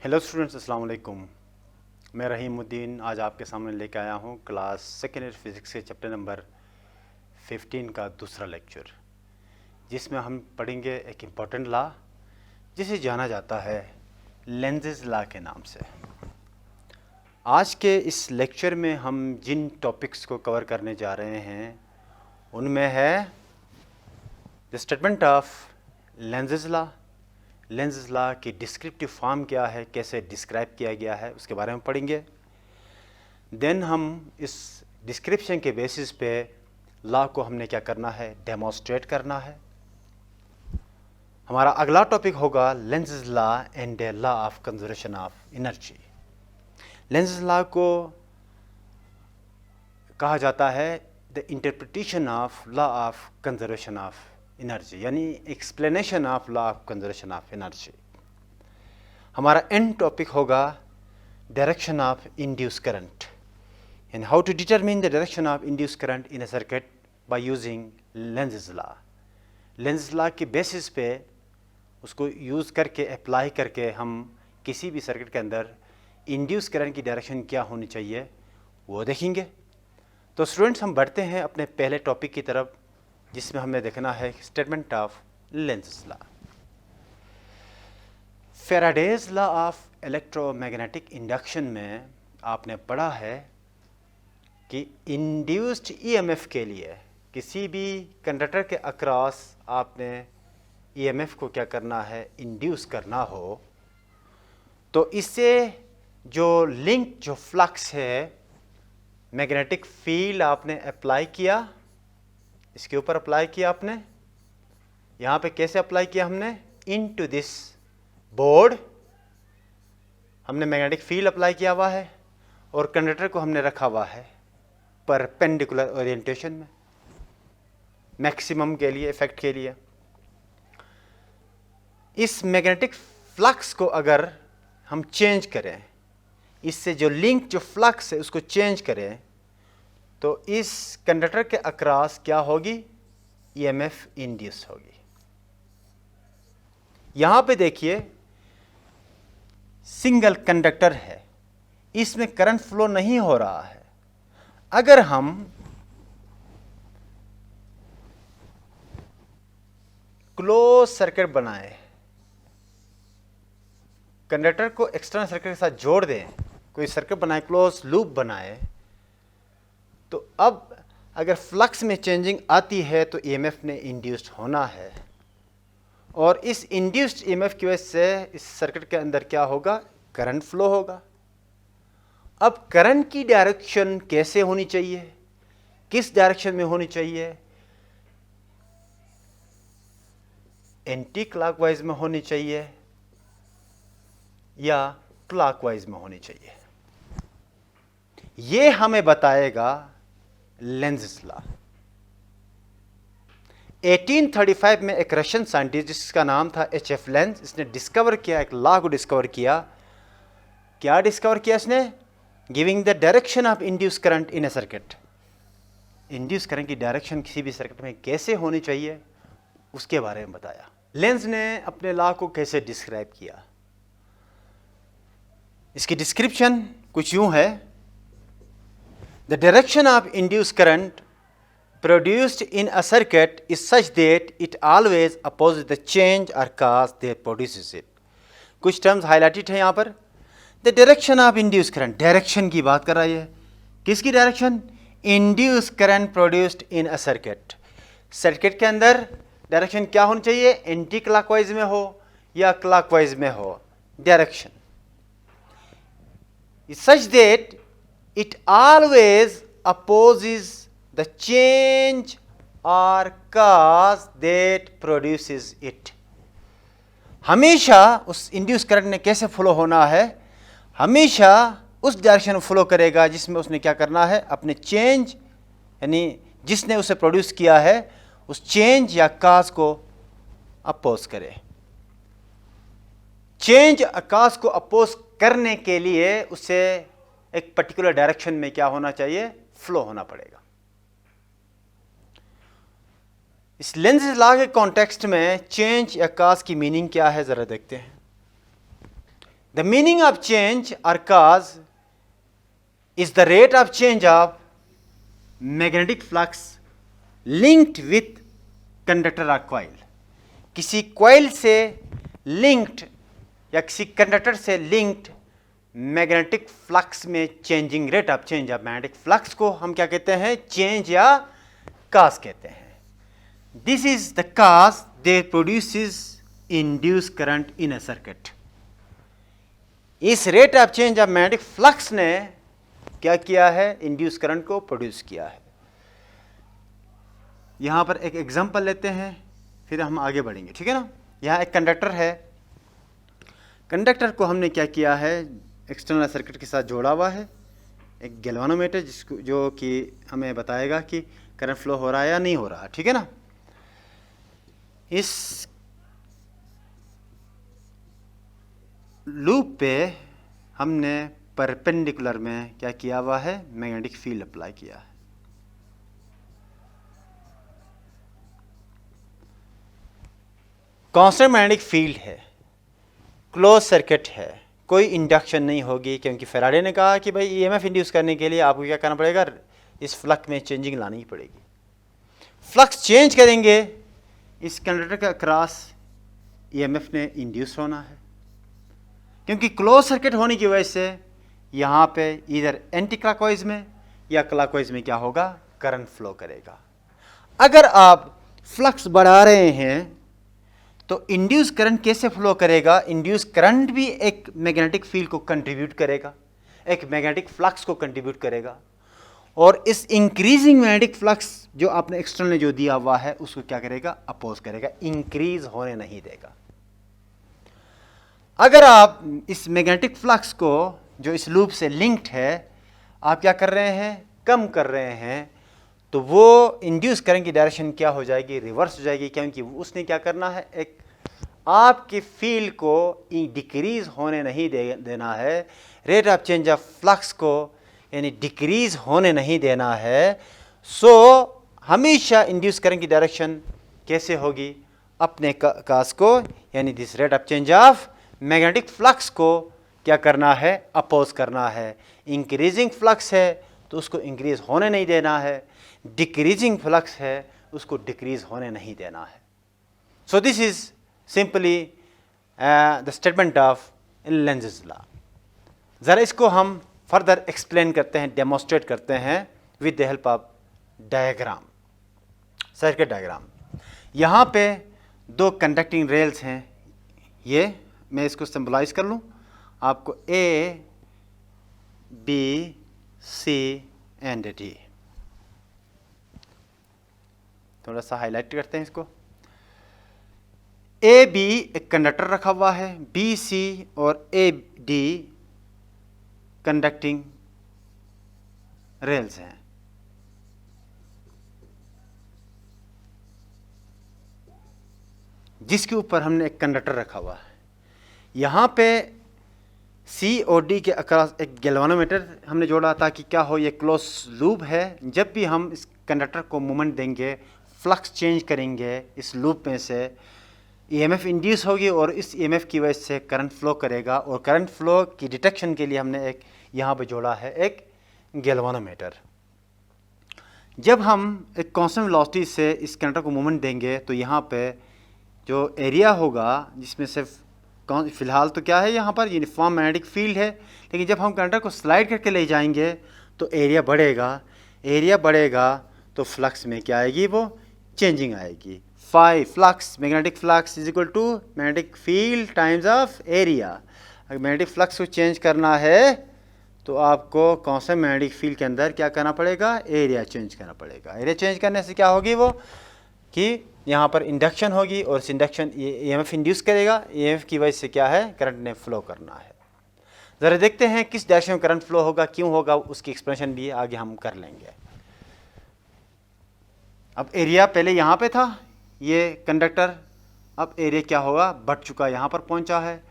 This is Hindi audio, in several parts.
हेलो स्टूडेंट्स, अस्सलाम वालेकुम। मैं रहीमुद्दीन आज आपके सामने लेकर आया हूँ क्लास सेकेंड ईयर फिज़िक्स के चैप्टर नंबर 15 का दूसरा लेक्चर, जिसमें हम पढ़ेंगे एक इम्पॉर्टेंट लॉ जिसे जाना जाता है लेंज़ेस लॉ के नाम से। आज के इस लेक्चर में हम जिन टॉपिक्स को कवर करने जा रहे हैं उनमें है the statement of Lenz's law, Lenz's law की डिस्क्रिप्टिव फॉर्म क्या है, कैसे डिस्क्राइब किया गया है, उसके बारे में पढ़ेंगे। देन हम इस डिस्क्रिप्शन के बेसिस पे लॉ को हमने क्या करना है, डेमोस्ट्रेट करना है। हमारा अगला टॉपिक होगा Lenz's law and the law of conservation of energy. Lenz's law को कहा जाता है the interpretation of law of conservation of energy, यानी explanation of law of conservation of energy. हमारा एंड टॉपिक होगा direction of induce current and how to determine the direction of induce current in a circuit by using Lenz's law. Lenz's law के बेसिस पे उसको यूज़ करके अप्लाई करके हम किसी भी सर्किट के अंदर इंड्यूस करंट की डायरेक्शन क्या होनी चाहिए वो देखेंगे। तो स्टूडेंट्स, हम बढ़ते हैं अपने पहले टॉपिक की तरफ, जिसमें हमें देखना है statement of Lenz's law. Faraday's law of electromagnetic induction में आपने पढ़ा है कि इंड्यूस्ड ईएमएफ के लिए किसी भी कंडक्टर के अक्रॉस आपने ईएमएफ को क्या करना है, इंड्यूस करना हो, तो इससे जो लिंक जो फ्लक्स है, मैग्नेटिक फील्ड आपने अप्लाई किया, इसके ऊपर अप्लाई किया आपने। यहाँ पे कैसे अप्लाई किया हमने, इनटू दिस बोर्ड हमने मैग्नेटिक फील्ड अप्लाई किया हुआ है और कंडक्टर को हमने रखा हुआ है परपेंडिकुलर ओरिएंटेशन में, मैक्सिमम के लिए, इफेक्ट के लिए। इस मैग्नेटिक फ्लक्स को अगर हम चेंज करें, इससे जो लिंक जो फ्लक्स है उसको चेंज करें, तो इस कंडक्टर के अक्रॉस क्या होगी, ईएमएफ इंड्यूस होगी। यहां पे देखिए सिंगल कंडक्टर है, इसमें करंट फ्लो नहीं हो रहा है। अगर हम क्लोज सर्किट बनाए, कंडक्टर को एक्सटर्नल सर्किट के साथ जोड़ दें, कोई सर्किट बनाए, क्लोज लूप बनाए, तो अब अगर फ्लक्स में चेंजिंग आती है तो ईएमएफ ने इंड्यूस्ड होना है, और इस इंड्यूस्ड ईएमएफ की वजह से इस सर्किट के अंदर क्या होगा, करंट फ्लो होगा। अब करंट की डायरेक्शन कैसे होनी चाहिए, किस डायरेक्शन में होनी चाहिए, एंटी क्लॉकवाइज में होनी चाहिए या क्लॉकवाइज में होनी चाहिए, ये हमें बताएगा लेंज़ेस लॉ। 1835 में एक रशियन साइंटिस्ट जिसका नाम था एच.एफ. लेंज, इसने डिस्कवर किया, एक लॉ को डिस्कवर किया। क्या डिस्कवर किया इसने, giving the direction of induce current in A circuit. Induce current की डायरेक्शन किसी भी सर्किट में कैसे होनी चाहिए उसके बारे में बताया। लेंज ने अपने लॉ को कैसे डिस्क्राइब किया, इसकी डिस्क्रिप्शन कुछ यूं है, the direction of induce current produced in a circuit is such that it always opposes the change or cause that produces it. कुछ टर्म्स हाईलाइटेड है यहाँ पर। The direction of induce current, direction की बात कर रहा है, किसकी direction, induce current produced in a circuit. Circuit के अंदर डायरेक्शन क्या होनी चाहिए, एंटी क्लॉकवाइज में हो या क्लॉकवाइज में हो, direction such that it always opposes the change or cause that produces it। हमेशा उस इंड्यूस करंट ने कैसे फ्लो होना है, हमेशा उस डायरेक्शन में फ्लो करेगा जिसमें उसने क्या करना है, अपने चेंज, यानी जिसने उसे प्रोड्यूस किया है उस चेंज या काज को अपोज करे। चेंज काज को अपोज करने के लिए उसे एक पर्टिकुलर डायरेक्शन में क्या होना चाहिए, फ्लो होना पड़ेगा। इस लेंज़ेस लॉ के कॉन्टेक्स्ट में चेंज या काज की मीनिंग क्या है, जरा देखते हैं। The meaning of change or cause is the rate of change of magnetic flux linked with conductor or coil. किसी coil से linked या किसी conductor से linked मैग्नेटिक फ्लक्स में changing rate of change of magnetic flux को हम क्या कहते हैं, चेंज या काज कहते हैं. This is the cause they produces induce current in a circuit. इस rate of change of magnetic flux ने क्या किया है, इंड्यूस करंट को प्रोड्यूस किया है. यहां पर एक एग्जांपल लेते हैं फिर हम आगे बढ़ेंगे, ठीक है ना. यहां एक कंडक्टर है. कंडक्टर को हमने क्या किया है, एक्सटर्नल सर्किट के साथ जोड़ा हुआ है. एक गैल्वानोमीटर जिसको जो कि हमें बताएगा कि करंट फ्लो हो रहा है या नहीं हो रहा, ठीक है ना. इस लूप पे हमने परपेंडिकुलर में क्या किया हुआ है, मैग्नेटिक फील्ड अप्लाई किया है. कांस्टेंट मैग्नेटिक फील्ड है, क्लोज सर्किट है, कोई इंडक्शन नहीं होगी, क्योंकि फेराडे ने कहा कि भाई ईएमएफ इंड्यूस करने के लिए आपको क्या करना पड़ेगा, इस फ्लक्स में चेंजिंग लानी पड़ेगी. फ्लक्स चेंज करेंगे, इस कंडक्टर के अक्रॉस ईएमएफ ने इंड्यूस होना है, क्योंकि क्लोज सर्किट होने की वजह से यहाँ पे इधर एंटी क्लॉकवाइज में या क्लॉकवाइज में क्या होगा, करंट फ्लो करेगा. अगर आप फ्लक्स बढ़ा रहे हैं तो इंड्यूस करंट कैसे फ्लो करेगा, इंड्यूस करंट भी एक मैग्नेटिक फील्ड को कंट्रीब्यूट करेगा, एक मैग्नेटिक फ्लक्स को कंट्रीब्यूट करेगा. और इस इंक्रीजिंग मैग्नेटिक फ्लक्स जो आपने एक्सटर्नल जो दिया हुआ है उसको क्या करेगा, अपोज करेगा, इंक्रीज होने नहीं देगा. अगर आप इस मैग्नेटिक फ्लक्स को जो इस लूप से लिंक्ड है आप क्या कर रहे हैं, कम कर रहे हैं, तो वो इंड्यूस करंट की डायरेक्शन क्या हो जाएगी, रिवर्स हो जाएगी, क्योंकि उसने क्या करना है, एक आपकी फील्ड को डिक्रीज होने नहीं देना है, rate of change of flux को यानी डिक्रीज होने नहीं देना है. सो हमेशा इंड्यूस करंट की डायरेक्शन कैसे होगी, अपने काज को यानी this rate of change of magnetic flux को क्या करना है, अपोज करना है. इंक्रीजिंग फ्लक्स है तो उसको इंक्रीज होने नहीं देना है, डिक्रीजिंग फ्लक्स है उसको डिक्रीज होने नहीं देना है. So this is simply the statement of Lenz's law. ज़रा इसको हम फर्दर एक्सप्लेन करते हैं, डेमोन्स्ट्रेट करते हैं with the help of diagram, circuit diagram. यहाँ पे दो कंडक्टिंग रेल्स हैं, ये मैं इसको सिंबलाइज कर लूँ आपको, A B C and D. थोड़ा सा हाईलाइट करते हैं इसको. ए बी एक कंडक्टर रखा हुआ है, बी सी और ए डी कंडक्टिंग रेल्स हैं. जिसके ऊपर हमने एक कंडक्टर रखा हुआ है. यहाँ पे सी और डी के अक्रॉस एक गैल्वानोमीटर हमने जोड़ा ताकि क्या हो, ये क्लोज लूप है. जब भी हम इस कंडक्टर को मूवमेंट देंगे, फ्लक्स चेंज करेंगे, इस लूप में से ईएमएफ इंड्यूस होगी और इस ईएमएफ की वजह से करंट फ्लो करेगा. और करंट फ्लो की डिटेक्शन के लिए हमने एक यहाँ पे जोड़ा है एक गैल्वानोमीटर. जब हम एक कांस्टेंट वेलोसिटी से इस कंडक्टर को मूवमेंट देंगे तो यहाँ पे जो एरिया होगा, जिसमें से फिलहाल तो क्या है, यहाँ पर यूनिफॉर्म मैग्नेटिक फील्ड है, लेकिन जब हम कंडक्टर को स्लाइड करके ले जाएंगे तो एरिया बढ़ेगा. एरिया बढ़ेगा तो फ्लक्स में क्या आएगी, वो चेंजिंग आएगी. Phi flux, magnetic flux is equal to magnetic field times of area. अगर मैग्नेटिक फ्लक्स को चेंज करना है तो आपको कांस्टेंट मैग्नेटिक फील्ड के अंदर क्या करना पड़ेगा, एरिया चेंज करना पड़ेगा. एरिया चेंज करने से क्या होगी, वो कि यहाँ पर इंडक्शन होगी और इस इंडक्शन ईएमएफ इंड्यूस करेगा. ईएमएफ की वजह से क्या है, करंट ने फ्लो करना है. ज़रा देखते हैं किस डायरेक्शन में करंट फ्लो होगा, क्यों होगा, उसकी एक्सप्लेनेशन भी आगे हम कर लेंगे. अब एरिया पहले यहाँ पे था, ये कंडक्टर, अब एरिया क्या होगा, बढ़ चुका, यहाँ पर पहुँचा है.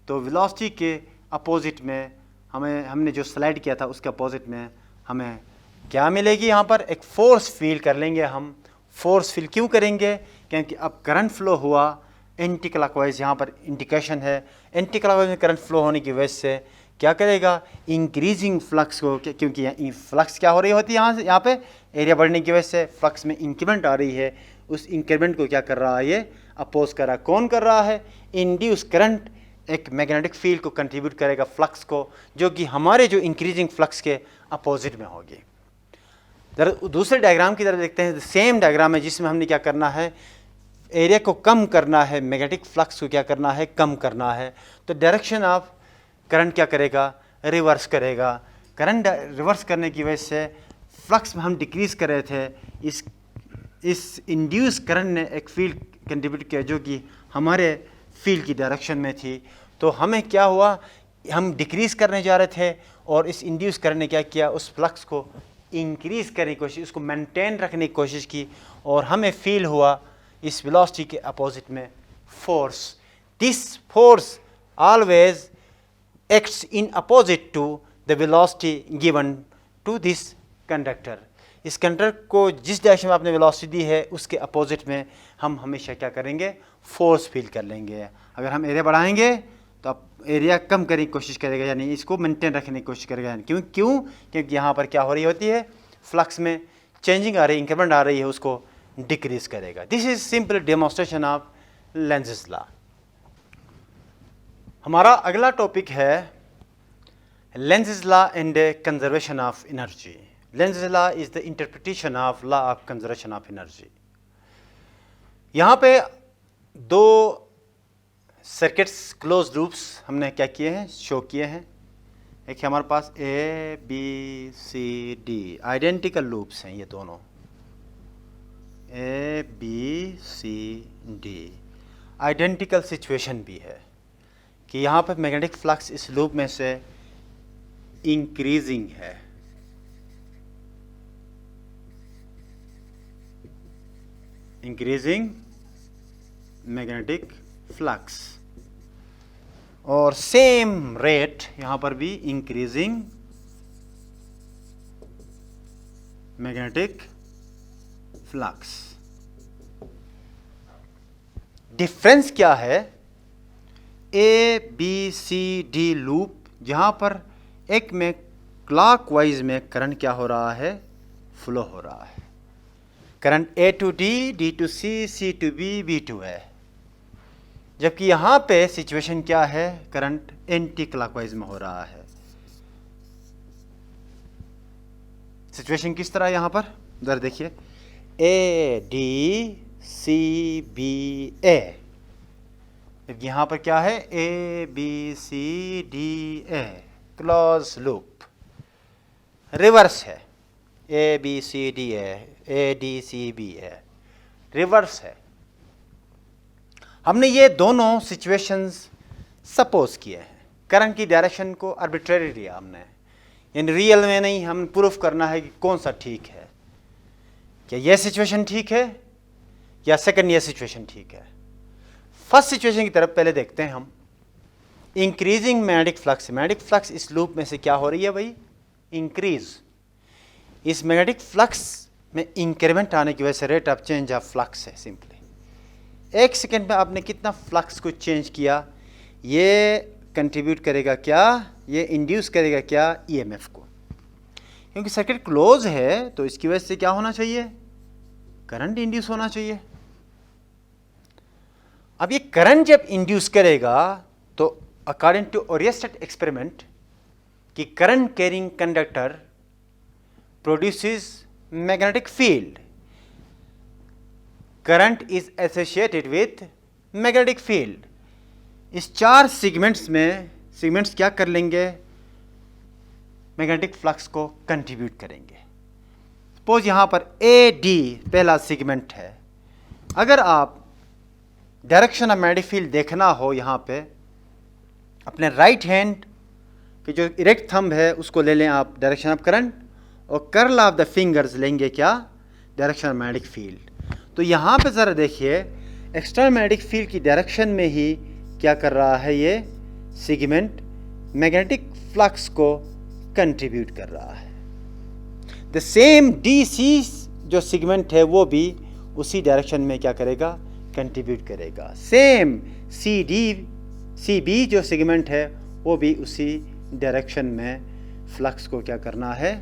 तो वेलोसिटी के अपोजिट में हमने जो स्लाइड किया था उसके अपोजिट में हमें क्या मिलेगी, यहाँ पर एक फोर्स फील कर लेंगे हम. फोर्स फील क्यों करेंगे, क्योंकि अब करंट फ्लो हुआ, एंटी क्लॉकवाइज यहाँ पर इंडिकेशन है, एंटी क्लॉकवाइज में करंट फ्लो होने की वजह से क्या करेगा, इंक्रीजिंग फ्लक्स को, क्योंकि फ्लक्स क्या हो रही होती है यहाँ पे एरिया बढ़ने की वजह से फ्लक्स में इंक्रीमेंट आ रही है, उस इंक्रीमेंट को क्या कर रहा है, ये अपोज कर रहा है। कौन कर रहा है, इंड्यूस करंट एक मैग्नेटिक फील्ड को कंट्रीब्यूट करेगा फ्लक्स को, जो कि हमारे जो इंक्रीजिंग फ्लक्स के अपोजिट में होगी। दूसरे डायग्राम की तरफ देखते हैं, सेम डायग्राम है जिसमें हमने क्या करना है, एरिया को कम करना है, मैग्नेटिक फ्लक्स को क्या करना है, कम करना है। तो डायरेक्शन ऑफ करंट क्या करेगा, रिवर्स करेगा। करंट रिवर्स करने की वजह से फ्लक्स में हम डिक्रीज कर रहे थे, इस इंड्यूस करंट ने एक फील्ड कंट्रीब्यूट किया जो कि हमारे फील्ड की डायरेक्शन में थी। तो हमें क्या हुआ, हम डिक्रीज करने जा रहे थे और इस इंड्यूस करंट ने क्या किया, उस फ्लक्स को इंक्रीज करने की कोशिश, उसको मेंटेन रखने की कोशिश की और हमें फील हुआ इस वेलोसिटी के अपोजिट में force. This force always acts in opposite to the velocity given to this conductor. इस कंडक्टर को जिस डायरेक्शन में आपने वेलोसिटी दी है उसके अपोजिट में हम हमेशा क्या करेंगे, फोर्स फील कर लेंगे। अगर हम एरिया बढ़ाएंगे तो आप एरिया कम करने की कोशिश करेगा, यानी इसको मेंटेन रखने की कोशिश करेगा। क्योंकि यहाँ पर क्या हो रही होती है, फ्लक्स में चेंजिंग आ रही है, इंक्रीमेंट आ रही है, उसको डिक्रीज करेगा। This is simple demonstration of Lenz's law. हमारा अगला टॉपिक है Lenz's law and conservation of energy. Lenz's law is the interpretation of law of conservation of energy. यहाँ पे दो सर्किट्स क्लोज लूप्स हमने क्या किए हैं, शो किए हैं। एक है हमारे पास A B C D, identical loops हैं ये दोनों, A B C D. Identical situation भी है कि यहाँ पर मैग्नेटिक फ्लक्स इस लूप में से इंक्रीजिंग है, इंक्रीजिंग मैग्नेटिक फ्लक्स, और सेम रेट यहाँ पर भी इंक्रीजिंग मैग्नेटिक फ्लक्स। डिफरेंस क्या है, A B C D loop, जहाँ पर एक में क्लॉकवाइज में करंट क्या हो रहा है, फ्लो हो रहा है। Current A to D, D to C, C to B, B to है। जबकि यहाँ पे सिचुएशन क्या है, करंट एंटी क्लॉकवाइज में हो रहा है। सिचुएशन किस तरह यहाँ पर इधर देखिए, ए डी सी बी ए, यहाँ पर क्या है, A B C D A, close loop. Reverse है, A B C D A D C B है, रिवर्स है। हमने ये दोनों सिचुएशंस सपोज किए हैं। करंट की डायरेक्शन को आर्बिट्रेरी लिया हमने, यानी रियल में नहीं, हम प्रूफ करना है कि कौन सा ठीक है, क्या ये सिचुएशन ठीक है या सेकंड ये सिचुएशन ठीक है। फर्स्ट सिचुएशन की तरफ पहले देखते हैं हम। Increasing magnetic flux, magnetic flux इस लूप में से क्या हो रही है भाई, इंक्रीज। इस मैग्नेटिक फ्लक्स में इंक्रीमेंट आने की वजह से rate of change of flux है। सिंपली एक सेकेंड में आपने कितना फ्लक्स को चेंज किया, ये कंट्रीब्यूट करेगा क्या, ये इंड्यूस करेगा क्या, ईएमएफ को। क्योंकि सर्किट क्लोज है तो इसकी वजह से क्या होना चाहिए, करंट इंड्यूस होना चाहिए। अब ये करंट जब इंड्यूस करेगा तो अकॉर्डिंग टू ओरियस्टेड एक्सपेरिमेंट कि current carrying conductor produces magnetic field, current is associated with magnetic field. इस चार सेगमेंट्स में, सेगमेंट्स क्या कर लेंगे, मैग्नेटिक फ्लक्स को कंट्रीब्यूट करेंगे। सपोज यहाँ पर ए डी पहला सेगमेंट है। अगर आप डायरेक्शन ऑफ मैग्नेटिक फील्ड देखना हो, यहाँ पे अपने राइट हैंड के जो इरेक्ट थंब है उसको ले लें आप, डायरेक्शन ऑफ करंट, और कर्ल ऑफ द फिंगर्स लेंगे क्या, डायरेक्शन ऑफ मैग्नेटिक फील्ड। तो यहाँ पे ज़रा देखिए, एक्सटर्नल मैग्नेटिक फील्ड की डायरेक्शन में ही क्या कर रहा है, ये सेगमेंट मैग्नेटिक फ्लक्स को कंट्रीब्यूट कर रहा है। द सेम डी सी जो सेगमेंट है वो भी उसी डायरेक्शन में क्या करेगा, कंट्रीब्यूट करेगा। सेम सी बी जो सेगमेंट है वो भी उसी डायरेक्शन में फ्लक्स को क्या करना है,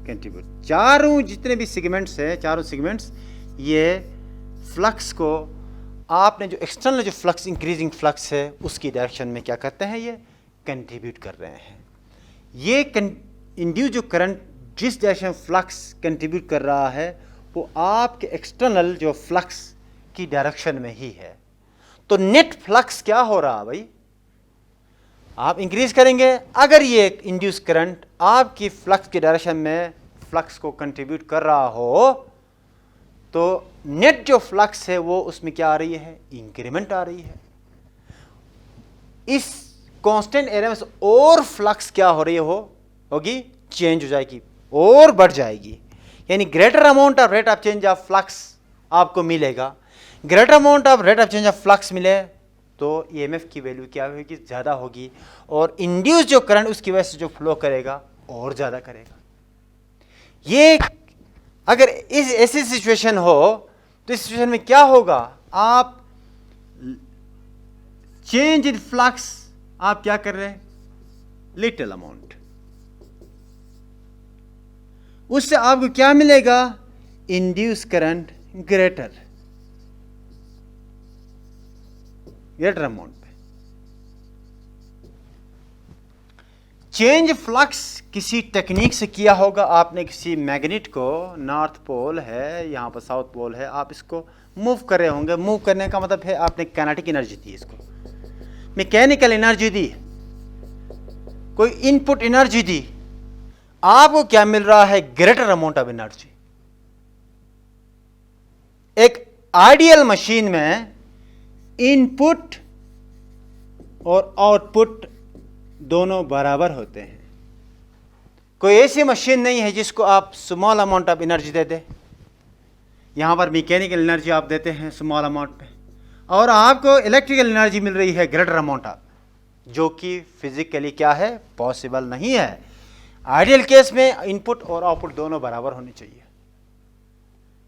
कंट्रीब्यूट। चारों जितने भी सेगमेंट्स हैं, चारों सेगमेंट्स ये फ्लक्स को आपने जो एक्सटर्नल जो फ्लक्स इंक्रीजिंग फ्लक्स है उसकी डायरेक्शन में क्या करते हैं, ये कंट्रीब्यूट कर रहे हैं। ये इंड्यूस जो करंट जिस डायरेक्शन फ्लक्स कंट्रीब्यूट कर रहा है वो आपके एक्सटर्नल जो फ्लक्स की डायरेक्शन में ही है। तो नेट फ्लक्स क्या हो रहा भाई, आप इंक्रीज करेंगे, अगर ये इंड्यूस करंट आपकी फ्लक्स की डायरेक्शन में फ्लक्स को कंट्रीब्यूट कर रहा हो तो नेट जो फ्लक्स है वो उसमें क्या आ रही है, इंक्रीमेंट आ रही है। इस कांस्टेंट एरिया में से और फ्लक्स क्या हो रही होगी, चेंज हो जाएगी और बढ़ जाएगी, यानी greater amount of rate of change of flux आपको मिलेगा। Greater amount of rate of change of flux मिले तो ईएमएफ की वैल्यू क्या होगी, ज़्यादा होगी, और इंड्यूस जो करंट उसकी वजह से जो फ्लो करेगा और ज़्यादा करेगा। ये अगर इस ऐसी सिचुएशन हो तो इस सिचुएशन में क्या होगा, आप चेंज इन फ्लक्स आप क्या कर रहे हैं, लिटिल अमाउंट, उससे आपको क्या मिलेगा, इंड्यूस करंट ग्रेटर अमाउंट पे। चेंज फ्लक्स किसी टेक्निक से किया होगा आपने, किसी मैग्नेट को, नॉर्थ पोल है यहाँ पर, साउथ पोल है, आप इसको मूव कर रहे होंगे। मूव करने का मतलब है आपने काइनेटिक एनर्जी दी, इसको मैकेनिकल एनर्जी दी, कोई इनपुट एनर्जी दी, आपको क्या मिल रहा है, ग्रेटर अमाउंट ऑफ एनर्जी। एक आइडियल मशीन में इनपुट और आउटपुट दोनों बराबर होते हैं। कोई ऐसी मशीन नहीं है जिसको आप स्मॉल अमाउंट ऑफ एनर्जी दे दे। यहां पर मैकेनिकल एनर्जी आप देते हैं स्मॉल अमाउंट पे और आपको इलेक्ट्रिकल एनर्जी मिल रही है ग्रेटर अमाउंट ऑफ, जो कि फिजिकली क्या है, पॉसिबल नहीं है। आइडियल केस में इनपुट और आउटपुट दोनों बराबर होने चाहिए,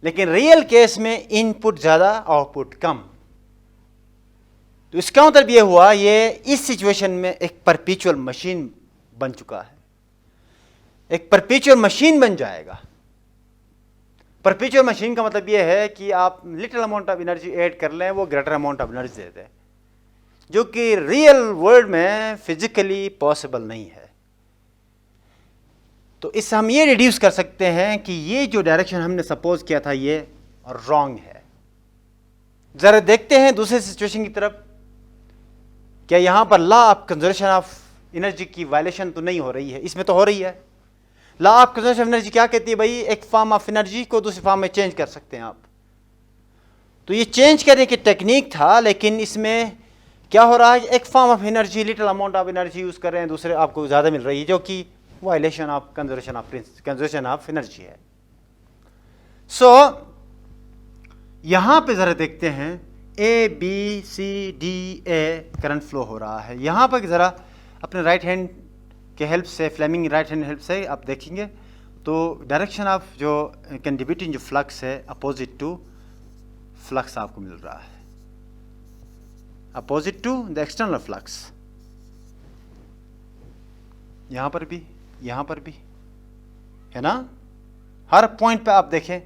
लेकिन रियल केस में इनपुट ज़्यादा आउटपुट कम। तो इसका मतलब ये हुआ, ये इस सिचुएशन में एक परपेचुअल मशीन बन चुका है, एक परपेचुअल मशीन बन जाएगा। परपेचुअल मशीन का मतलब ये है कि आप little amount of energy add कर लें, वो ग्रेटर अमाउंट ऑफ एनर्जी देते हैं, जो कि रियल वर्ल्ड में फिजिकली पॉसिबल नहीं है। तो इससे हम ये रिड्यूस कर सकते हैं कि ये जो डायरेक्शन हमने सपोज किया था ये रॉन्ग है। जरा देखते हैं दूसरे सिचुएशन की तरफ, क्या यहां पर law of conservation of energy की वायलेशन तो नहीं हो रही है, इसमें तो हो रही है। Law of conservation of energy क्या कहती है भाई, एक फॉर्म ऑफ एनर्जी को दूसरी फॉर्म में चेंज कर सकते हैं आप। तो ये चेंज करने की टेक्निक था, लेकिन इसमें क्या हो रहा है, एक form of energy, little amount of energy use कर रहे हैं, दूसरे आपको ज्यादा मिल रही है, जो कि violation of conservation of energy है। सो यहां पे जरा देखते हैं, A B C D A current flow हो रहा है। यहां पर जरा अपने राइट हैंड के हेल्प से, फ्लेमिंग राइट हैंड हेल्प से आप देखेंगे तो डायरेक्शन ऑफ जो कंट्रीब्यूटिंग जो फ्लक्स है अपोजिट टू फ्लक्स आपको मिल रहा है, opposite to the external flux. यहां पर भी, यहां पर भी है ना, हर पॉइंट पे आप देखें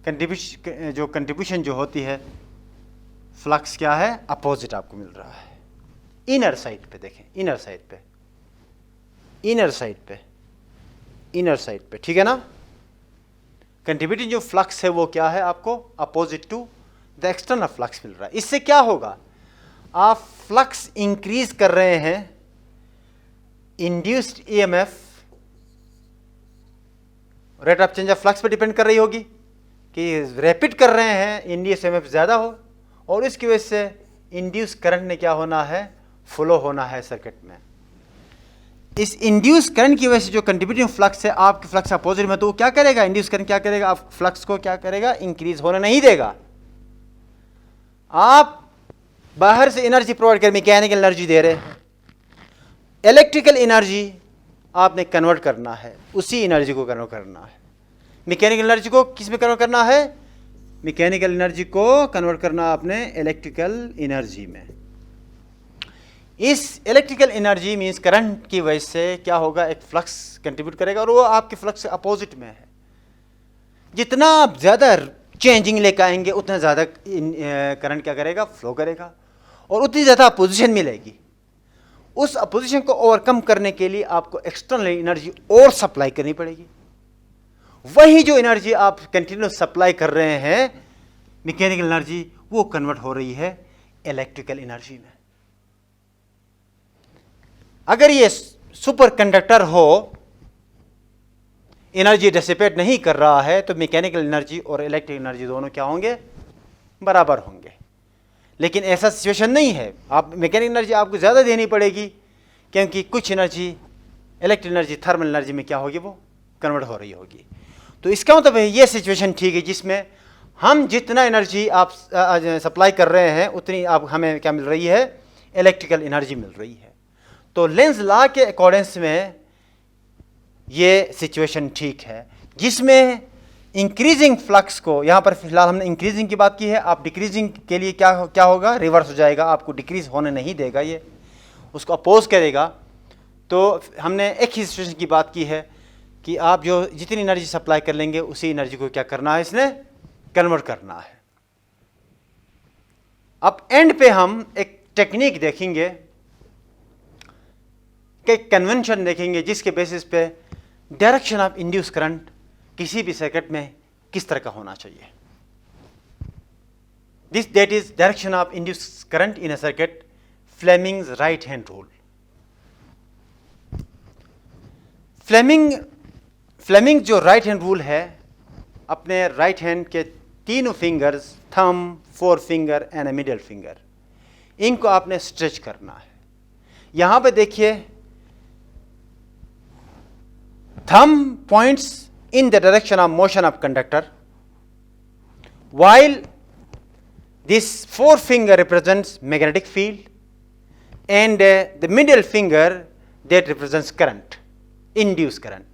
कंट्रीब्यूशन जो होती है फ्लक्स क्या है, अपोजिट आपको मिल रहा है। इनर साइड पे देखें, इनर साइड पे, इनर साइड पे, इनर साइड पे, ठीक है ना। कंट्रीब्यूटिंग जो फ्लक्स है वो क्या है, आपको opposite to the external flux मिल रहा है। इससे क्या होगा, आप फ्लक्स इंक्रीज कर रहे हैं, induced EMF rate of change of flux पे डिपेंड कर रही होगी कि रैपिड कर रहे हैं, इंड्यूस्ड ईएमएफ ज्यादा हो, और इसकी वजह से इंड्यूस करंट ने क्या होना है, फ्लो होना है सर्किट में। इस इंड्यूस करंट की वजह से जो कंट्रीब्यूटिंग फ्लक्स है आपके फ्लक्स अपोजिट में, तो वो क्या करेगा, इंड्यूस करंट क्या करेगा, आप फ्लक्स को क्या करेगा, इंक्रीज होने नहीं देगा। आप बाहर से एनर्जी प्रोवाइड कर, मैकेनिकल एनर्जी दे रहे हैं, इलेक्ट्रिकल एनर्जी आपने कन्वर्ट करना है, उसी एनर्जी को कन्वर्ट करना है। मैकेनिकल एनर्जी को किस में कन्वर्ट करना है, मैकेनिकल एनर्जी को कन्वर्ट करना आपने इलेक्ट्रिकल एनर्जी में। इस इलेक्ट्रिकल एनर्जी मींस करंट की वजह से क्या होगा, एक फ्लक्स कंट्रीब्यूट करेगा और वो आपके फ्लक्स से अपोजिट में है। जितना आप ज़्यादा चेंजिंग लेकर आएंगे उतना ज़्यादा करंट क्या करेगा, फ्लो करेगा और उतनी ज़्यादा अपोजिशन मिलेगी। उस अपोजिशन को ओवरकम करने के लिए आपको एक्सटर्नल एनर्जी और सप्लाई करनी पड़ेगी। वही जो एनर्जी आप कंटिन्यूस सप्लाई कर रहे हैं मैकेनिकल एनर्जी, वो कन्वर्ट हो रही है इलेक्ट्रिकल एनर्जी में। अगर ये सुपर कंडक्टर हो, एनर्जी डिसिपेट नहीं कर रहा है, तो मैकेनिकल एनर्जी और इलेक्ट्रिक एनर्जी दोनों क्या होंगे, बराबर होंगे। लेकिन ऐसा सिचुएशन नहीं है। आप मैकेनिकल एनर्जी आपको ज़्यादा देनी पड़ेगी, क्योंकि कुछ energy electric energy thermal energy में क्या होगी, वो कन्वर्ट हो रही होगी। तो इसका मतलब है ये सिचुएशन ठीक है, जिसमें हम जितना एनर्जी आप सप्लाई कर रहे हैं उतनी आप हमें क्या मिल रही है, इलेक्ट्रिकल एनर्जी मिल रही है। तो लेंज लॉ के अकॉर्डिंग्स में ये सिचुएशन ठीक है, जिसमें इंक्रीजिंग फ्लक्स को, यहाँ पर फिलहाल हमने इंक्रीजिंग की बात की है, आप डिक्रीजिंग के लिए क्या होगा, रिवर्स हो जाएगा, आपको डिक्रीज होने नहीं देगा, ये उसको अपोज करेगा। तो हमने एक ही सिचुएशन की बात की है कि आप जो जितनी एनर्जी सप्लाई कर लेंगे उसी एनर्जी को क्या करना है, इसने कन्वर्ट करना है। अब एंड पे हम एक टेक्निक देखेंगे, एक कन्वेंशन देखेंगे, जिसके बेसिस पे डायरेक्शन ऑफ इंड्यूस करंट किसी भी सर्किट में किस तरह का होना चाहिए। That is direction of induce current in a circuit, Fleming's right hand rule. Fleming जो राइट हैंड रूल है, अपने राइट हैंड के तीनों fingers, thumb, four finger and middle finger, इनको आपने स्ट्रेच करना है। यहां पे देखिए, thumb points in the direction of motion of conductor, while this forefinger represents magnetic field and the middle finger that represents current, induced current.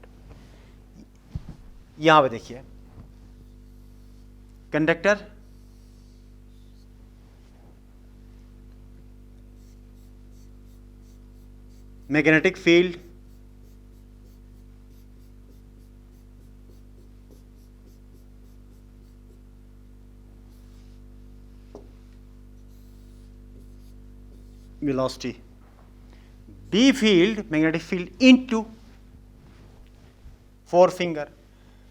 यहां पे देखिए, conductor, magnetic field, velocity, B field, magnetic field into forefinger,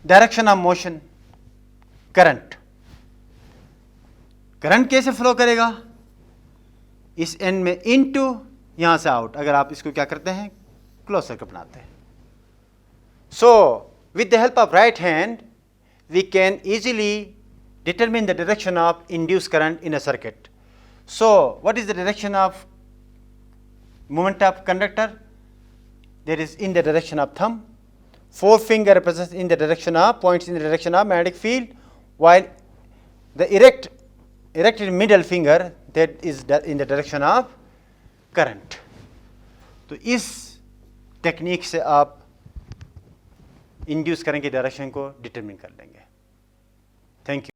direction of motion, current। Current कैसे फ्लो करेगा, इस एंड में इनटू, यहां से आउट। अगर आप इसको क्या करते हैं, क्लोज सर्किट बनाते हैं। So with the help of right hand we can easily determine the direction of induce current in a circuit. So what is the direction of movement of conductor? That is in the direction of thumb. Forefinger represents in the direction of, points in the direction of magnetic field, while the erected middle finger that is in the direction of current. तो इस टेक्निक से आप इंड्यूस करंट की डायरेक्शन को डिटरमिन कर लेंगे। Thank you.